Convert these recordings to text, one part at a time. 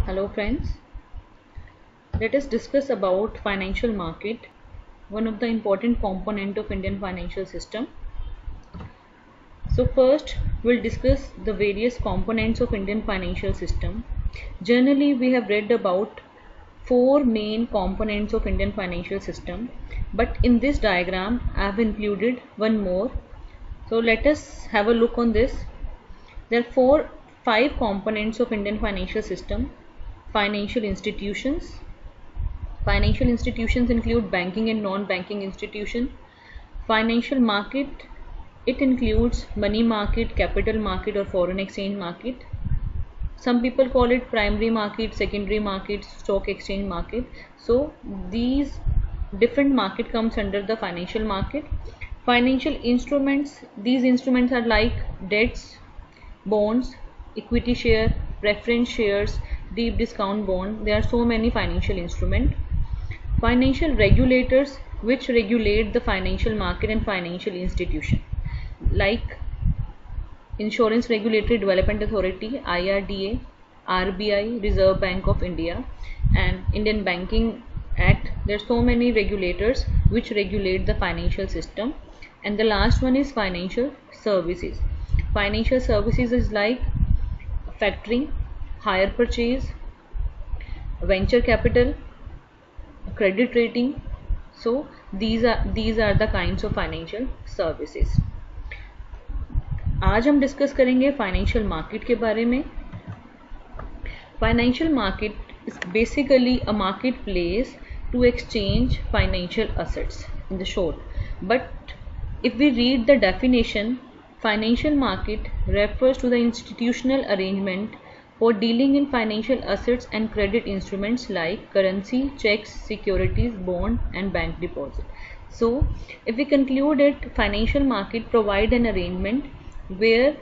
Hello friends, let us discuss about financial market, one of the important component of Indian financial system. So first we'll discuss the various components of Indian financial system. Generally we have read about four main components of Indian financial system, but in this diagram I have included one more. So let us have a look on this. There are five components of Indian financial system. Financial institutions. Financial institutions include banking and non-banking institution. Financial market, it includes money market, capital market or foreign exchange market. Some people call it primary market, secondary market, stock exchange market. So these different market comes under the financial market. Financial instruments, these instruments are like debts, bonds, equity share, preference shares, deep discount bond. There are so many financial instruments. Financial regulators, which regulate the financial market and financial institution, like Insurance Regulatory Development Authority IRDA, RBI, Reserve Bank of India, and Indian Banking Act. There are so many regulators which regulate the financial system. And the last one is financial services. Financial services is like factoring, hire purchase, venture capital, credit rating. So these are the kinds of financial services. आज हम discuss करेंगे financial market के बारे में. Financial market is basically a market place to exchange financial assets in the short. But if we read the definition, financial market refers to the institutional arrangement for dealing in financial assets and credit instruments like currency, checks, securities, bond and bank deposit. So if we conclude it, financial market provide an arrangement where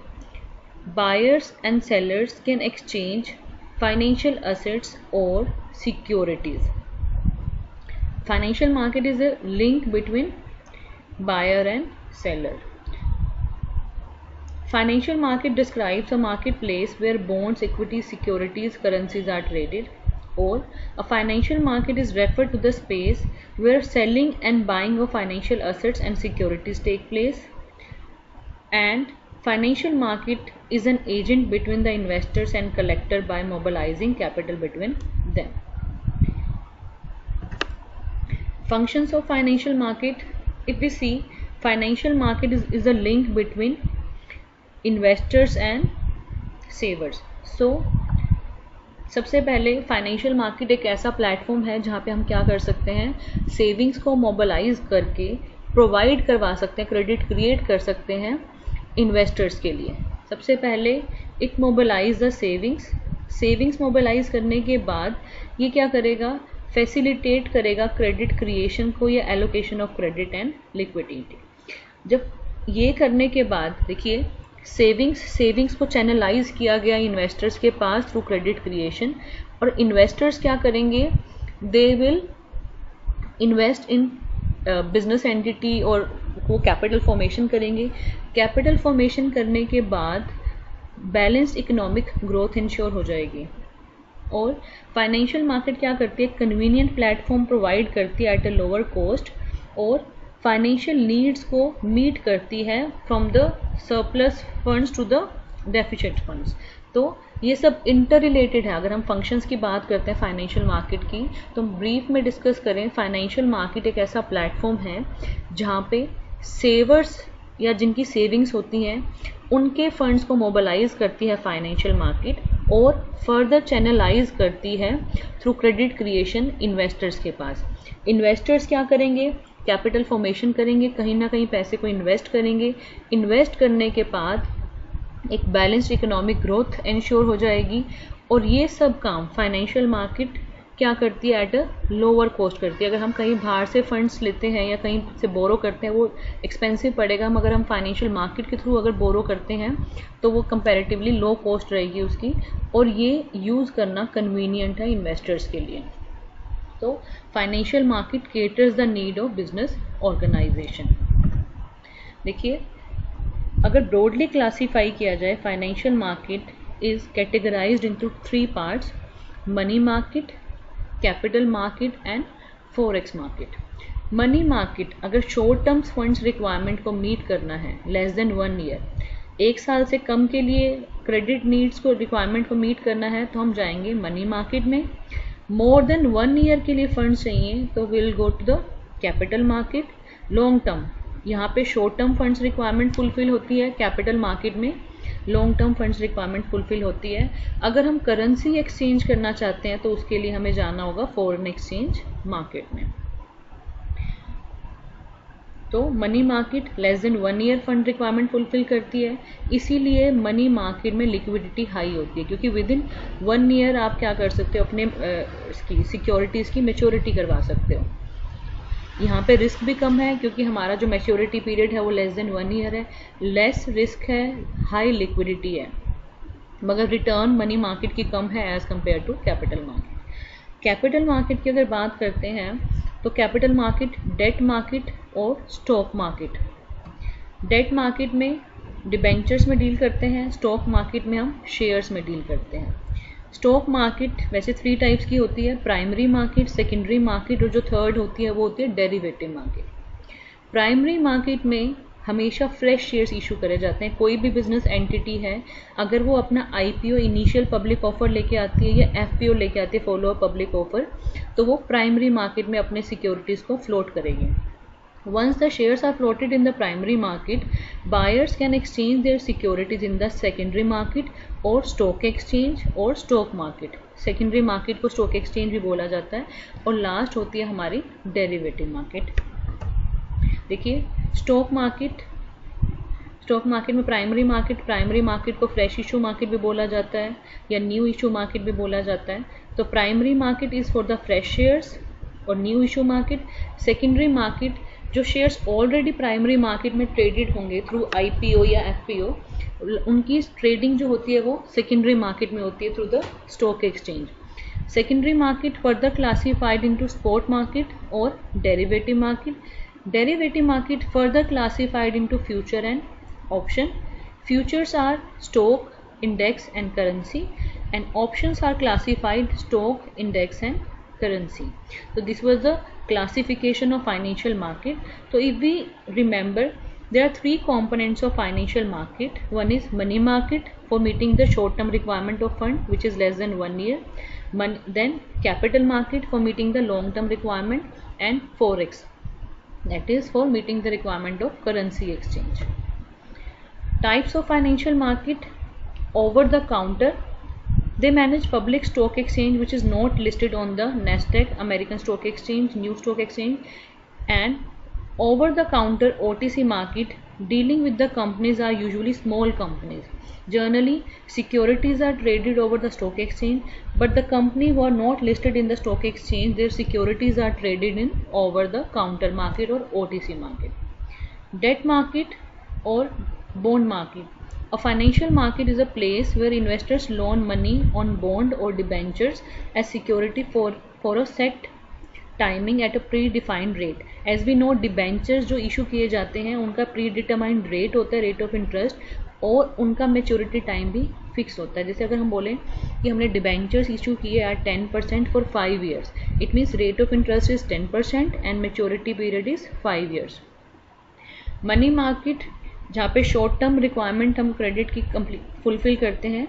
buyers and sellers can exchange financial assets or securities. Financial market is a link between buyer and seller. Financial market describes a marketplace where bonds, equities, securities, currencies are traded. Or a financial market is referred to the space where selling and buying of financial assets and securities take place. And financial market is an agent between the investors and collector by mobilizing capital between them. Functions of financial market. If we see, financial market is a link between investors and savers. So सबसे पहले financial market एक ऐसा platform है जहाँ पे हम क्या कर सकते हैं, सेविंग्स को मोबिलाइज करके प्रोवाइड करवा सकते हैं, क्रेडिट क्रिएट कर सकते हैं इन्वेस्टर्स के लिए. सबसे पहले it mobilise the savings mobilise करने के बाद ये क्या करेगा, फैसिलिटेट करेगा क्रेडिट क्रिएशन को या allocation of credit and liquidity. जब ये करने के बाद देखिए सेविंग्स को चैनलाइज किया गया इन्वेस्टर्स के पास थ्रू क्रेडिट क्रिएशन, और इन्वेस्टर्स क्या करेंगे, they will invest in business entity और वो कैपिटल फॉर्मेशन करेंगे. कैपिटल फॉर्मेशन करने के बाद बैलेंस्ड इकोनॉमिक ग्रोथ इंश्योर हो जाएगी. और फाइनेंशियल मार्केट क्या करती है, कन्वीनियंट प्लेटफॉर्म प्रोवाइड करती है एट अ लोअर कॉस्ट और फाइनेंशियल नीड्स को मीट करती है from the surplus funds to the deficient funds. तो ये सब इंटर रिलेटेड है. अगर हम फंक्शंस की बात करते हैं फाइनेंशियल मार्केट की, तो ब्रीफ में डिस्कस करें, फाइनेंशियल मार्केट एक ऐसा प्लेटफॉर्म है जहाँ पे सेवर्स या जिनकी सेविंग्स होती हैं उनके फंड्स को मोबिलाइज करती है फाइनेंशियल मार्केट और फर्दर चैनलाइज करती है थ्रू क्रेडिट क्रिएशन इन्वेस्टर्स के पास. इन्वेस्टर्स क्या करेंगे, कैपिटल फॉर्मेशन करेंगे, कहीं ना कहीं पैसे को इन्वेस्ट करेंगे. इन्वेस्ट करने के बाद एक बैलेंस्ड इकोनॉमिक ग्रोथ इंश्योर हो जाएगी. और ये सब काम फाइनेंशियल मार्केट क्या करती है, एट अ लोअर कॉस्ट करती है. अगर हम कहीं बाहर से फंड्स लेते हैं या कहीं से बोरो करते हैं वो एक्सपेंसिव पड़ेगा, मगर हम फाइनेंशियल मार्केट के थ्रू अगर बोरो करते हैं तो वो कंपैरेटिवली लो कॉस्ट रहेगी उसकी, और ये यूज़ करना कन्वीनियंट है इन्वेस्टर्स के लिए. तो financial market caters the need of business organisation. देखिए अगर ब्रॉडली क्लासीफाई किया जाए, financial market is categorised into 3 parts. Money market, capital market and forex market. Money market, अगर शॉर्ट टर्म फंड्स रिक्वायरमेंट को मीट करना है लेस देन 1 ईयर, 1 साल से कम के लिए क्रेडिट नीड्स को रिक्वायरमेंट को मीट करना है तो हम जाएंगे मनी मार्केट में। मोर देन 1 ईयर के लिए फंड्स चाहिए तो will go to the capital market. Long term, यहाँ पे short term funds requirement fulfil होती है, कैपिटल मार्केट में long term funds requirement fulfil होती है। अगर हम करेंसी एक्सचेंज करना चाहते हैं तो उसके लिए हमें जाना होगा फॉरेन एक्सचेंज मार्केट में। तो money market less than 1 year fund requirement fulfil करती है, इसीलिए मनी मार्केट में लिक्विडिटी हाई होती है, क्योंकि विद इन 1 ईयर आप क्या कर सकते हो, अपने इसकी सिक्योरिटीज़ की मैच्योरिटी करवा सकते हो। यहाँ पे रिस्क भी कम है क्योंकि हमारा जो मैच्योरिटी पीरियड है वो लेस देन 1 ईयर है, लेस रिस्क है, हाई लिक्विडिटी है, मगर रिटर्न मनी मार्केट की कम है as compare to capital market. Capital market की अगर बात करते हैं तो कैपिटल मार्केट डेट मार्केट और स्टॉक मार्केट। डेट मार्केट में डिबेंचर्स में डील करते हैं, स्टॉक मार्केट में हम शेयर्स में डील करते हैं। स्टॉक मार्केट वैसे 3 टाइप्स की होती है, प्राइमरी मार्केट, सेकेंडरी मार्केट और जो थर्ड होती है वो होती है डेरिवेटिव मार्केट। प्राइमरी मार्केट में हमेशा फ्रेश शेयर्स इशू करे जाते हैं। कोई भी बिजनेस एंटिटी है अगर वो अपना आईपीओ इनिशियल पब्लिक ऑफर लेके आती है या एफपीओ लेके आती है फॉलो पब्लिक ऑफर, तो वो प्राइमरी मार्केट में अपने सिक्योरिटीज़ को फ्लोट करेगी। Once the shares are floated in the primary market, buyers can exchange their securities in the secondary market or stock exchange or stock market. Secondary market को stock exchange भी बोला जाता है। और लास्ट होती है हमारी डेरिवेटिव मार्केट। देखिए स्टॉक मार्केट में प्राइमरी मार्केट को फ्रेश इशू मार्केट भी बोला जाता है या न्यू इशू मार्केट भी बोला जाता है। तो primary market is for the fresh shares और new issue market. Secondary market, जो शेयर्स ऑलरेडी प्राइमरी मार्केट में ट्रेडेड होंगे थ्रू आईपीओ या एफपीओ, उनकी ट्रेडिंग जो होती है वो सेकेंडरी मार्केट में होती है through the stock exchange. Secondary market further classified into spot market और derivative market. Derivative market further classified into future and option. Futures are stock, index and currency, and options are classified stock, index and currency. So this was the classification of financial market. So if we remember, there are 3 components of financial market. One is money market for meeting the short term requirement of fund which is less than 1 year. Then capital market for meeting the long term requirement, and forex, that is for meeting the requirement of currency exchange. Types of financial market: over the counter, they manage public stock exchange which is not listed on the Nasdaq, American Stock Exchange, New Stock Exchange, and over the counter OTC market, dealing with the companies are usually small companies. Generally, securities are traded over the stock exchange, but the company who are not listed in the stock exchange, their securities are traded in over the counter market or OTC market. Debt market or bond market. A financial market is a place where investors loan money on bond or debentures as security for a set timing at a predefined rate. As we know, debentures जो issue किए जाते हैं उनका predetermined rate होता है, rate of interest, और उनका maturity time भी fix होता है। जैसे अगर हम बोलें कि हमने debentures issue किए at 10% for 5 years, it means rate of interest is 10% and maturity period is 5 years. Money market, जहाँ पे शॉर्ट टर्म रिक्वायरमेंट हम क्रेडिट की फुलफिल करते हैं।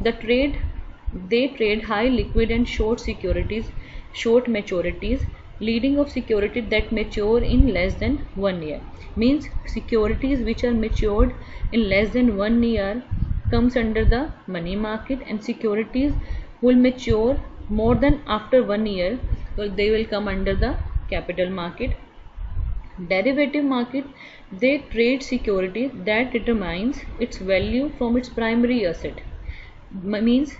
They trade high liquid and short securities, short maturities, leading of security that mature in less than 1 year. Means securities which are matured in less than 1 year comes under the money market, and securities will mature more than after 1 year, so they will come under the capital market. Derivative market, they trade security that determines its value from its primary asset. Means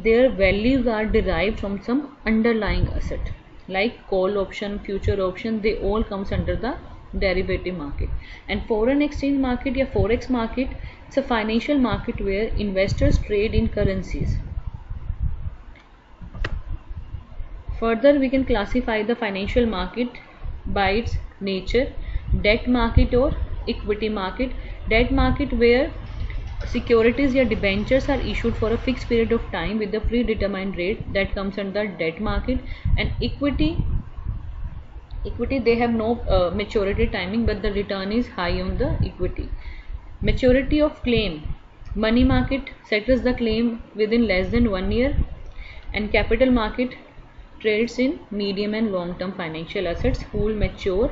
their values are derived from some underlying asset like call option, future option, they all comes under the derivative market. And foreign exchange market या forex market, it's a financial market where investors trade in currencies. Further, we can classify the financial market by its nature. Debt market or equity market. Debt market where securities या debentures are issued for a fixed period of time with a predetermined rate that comes under debt market. And equity they have no maturity timing, but the return is high on the equity. Maturity of claim, money market settles the claim within less than 1 year, and capital market trades in medium and long term financial assets who will mature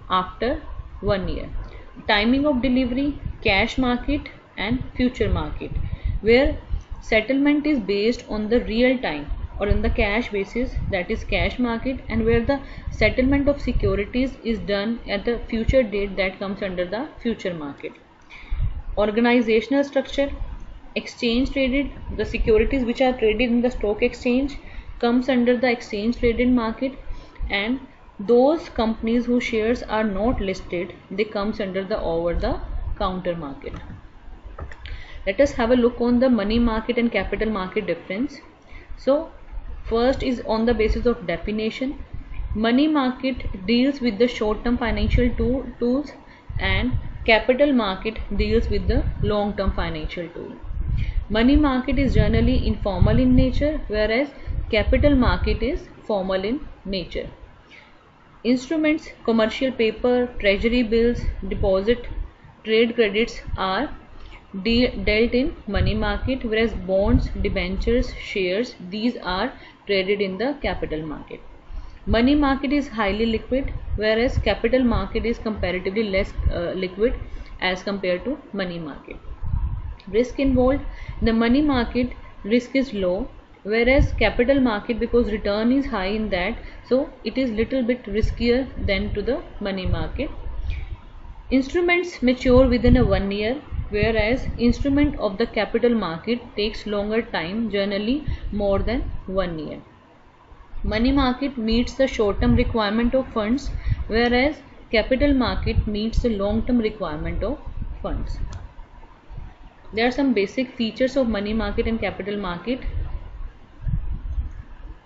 after 1 year. Timing of delivery, cash market and future market, where settlement is based on the real time or on the cash basis, that is cash market, and where the settlement of securities is done at the future date, that comes under the future market. Organizational structure, exchange traded, the securities which are traded in the stock exchange comes under the exchange traded market, and those companies whose shares are not listed, they comes under the over the counter market. Let us have a look on the money market and capital market difference. So first is on the basis of definition. Money market deals with the short term financial tools, and capital market deals with the long term financial tool. Money market is generally informal in nature, whereas capital market is formal in nature. Instruments, commercial paper, treasury bills, deposit, trade credits are dealt in money market, whereas bonds, debentures, shares, these are traded in the capital market. Money market is highly liquid, whereas capital market is comparatively less liquid as compared to money market. Risk involved, in the money market risk is low, whereas capital market, because return is high in that, so it is little bit riskier than to the money market. Instruments mature within a 1 year, whereas instrument of the capital market takes longer time, generally more than 1 year. Money market meets the short term requirement of funds, whereas capital market meets the long term requirement of funds. There are some basic features of money market and capital market.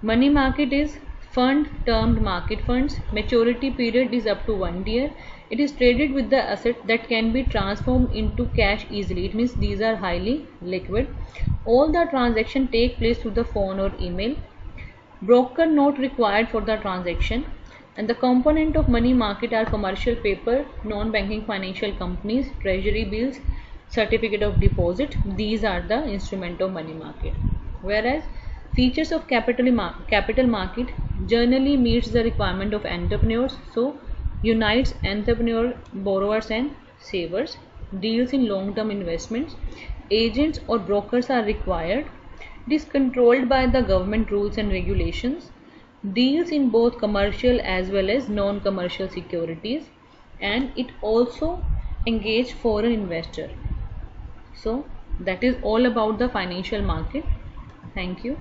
Money market is fund termed market funds. Maturity period is up to 1 year. It is traded with the asset that can be transformed into cash easily. It means these are highly liquid. All the transaction take place through the phone or email. Broker note required for the transaction. And the component of money market are commercial paper, non-banking financial companies, treasury bills, certificate of deposit. These are the instrument of money market. Whereas features of capital market generally meets the requirement of entrepreneurs, so unites entrepreneur, borrowers and savers, deals in long-term investments, agents or brokers are required, it is controlled by the government rules and regulations, deals in both commercial as well as non-commercial securities, and it also engage foreign investor. So that is all about the financial market. Thank you.